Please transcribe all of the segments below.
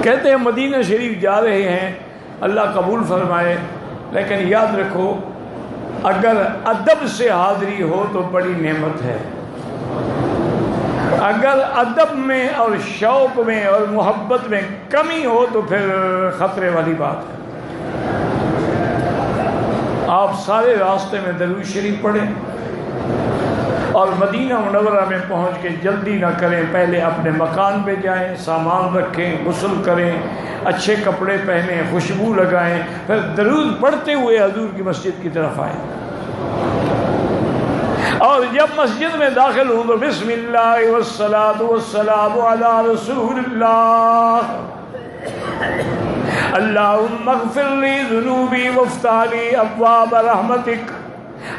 کہتے ہیں مدینہ شریف جا رہے ہیں، اللہ قبول فرمائے، لیکن یاد رکھو اگر ادب سے حاضری ہو تو بڑی نعمت ہے، اگر ادب میں اور شوق میں اور محبت میں کمی ہو تو پھر خطرے والی بات ہے۔ آپ سارے راستے میں درود شریف پڑھیں اور مدینہ منورہ میں پہنچ کے جلدی نہ کریں، پہلے اپنے مکان پہ جائیں، سامان رکھیں، غسل کریں، اچھے کپڑے پہنیں، خوشبو لگائیں، پھر درود پڑھتے ہوئے حضور کی مسجد کی طرف آئیں، اور جب مسجد میں داخل ہوں تو بسم اللہ والصلاۃ والسلام علی رسول اللہ، اللہم اغفر لی ذنوبی وافتح لی ابواب رحمتک،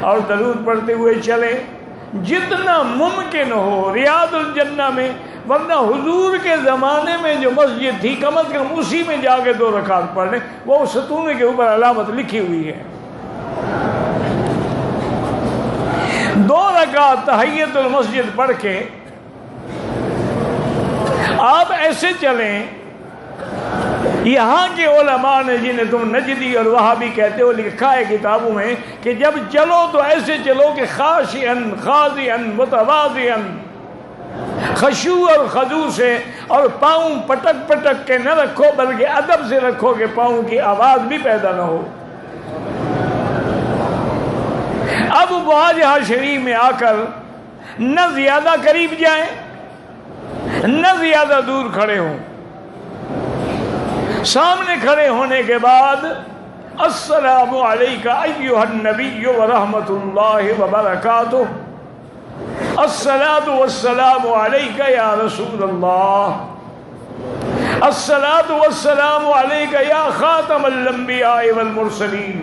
اور درود پڑھتے ہوئے چلیں جتنا ممکن ہو ریاض الجنہ میں، ورنہ حضور کے زمانے میں جو مسجد تھی کم از کم اسی میں جا کے 2 رکعت پڑھ لیں، وہ ستون کے اوپر علامت لکھی ہوئی ہے۔ 2 رکعت تحیۃ المسجد پڑھ کے آپ ایسے چلیں، یہاں کے علماء نے جنہیں تم نجدی اور وہابی کہتے ہو لکھا ہے کتابوں میں کہ جب چلو تو ایسے چلو کہ خاشعاً خاضعاً متواضعاً، خشوع اور خضوع سے، اور پاؤں پٹک پٹک کے نہ رکھو بلکہ ادب سے رکھو کہ پاؤں کی آواز بھی پیدا نہ ہو۔ اب واجہہ شریف میں آ کر نہ زیادہ قریب جائیں نہ زیادہ دور کھڑے ہوں، سامنے کھڑے ہونے کے بعد السلام علیکہ ایھا النبی ورحمۃ اللہ وبرکاتہ، الصلاۃ والسلام علیکہ یا رسول اللہ، الصلاۃ والسلام علیکہ یا خاتم الانبیاء والمرسلین،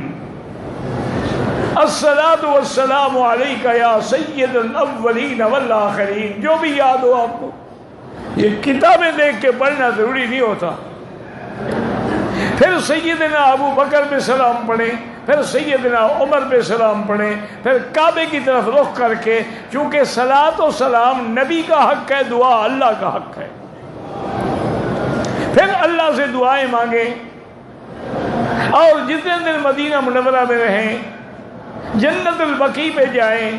الصلاۃ والسلام علیکہ یا سید الاولین والآخرین، جو بھی یاد ہو آپ کو۔ یہ کتابیں دیکھ کے پڑھنا ضروری نہیں ہوتا۔ پھر سیدنا ابو بکر پہ سلام پڑھیں، پھر سیدنا عمر پہ سلام پڑھیں، پھر کعبے کی طرف رخ کر کے، چونکہ صلاۃ و سلام نبی کا حق ہے، دعا اللہ کا حق ہے، پھر اللہ سے دعائیں مانگیں، اور جتنے دن مدینہ منورہ میں رہیں جنت البقیع پہ جائیں،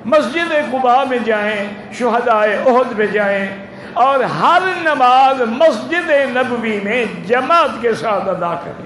مسجد قباء میں جائیں، شہداء احد پہ جائیں، اور ہر نماز مسجد نبوی میں جماعت کے ساتھ ادا کریں۔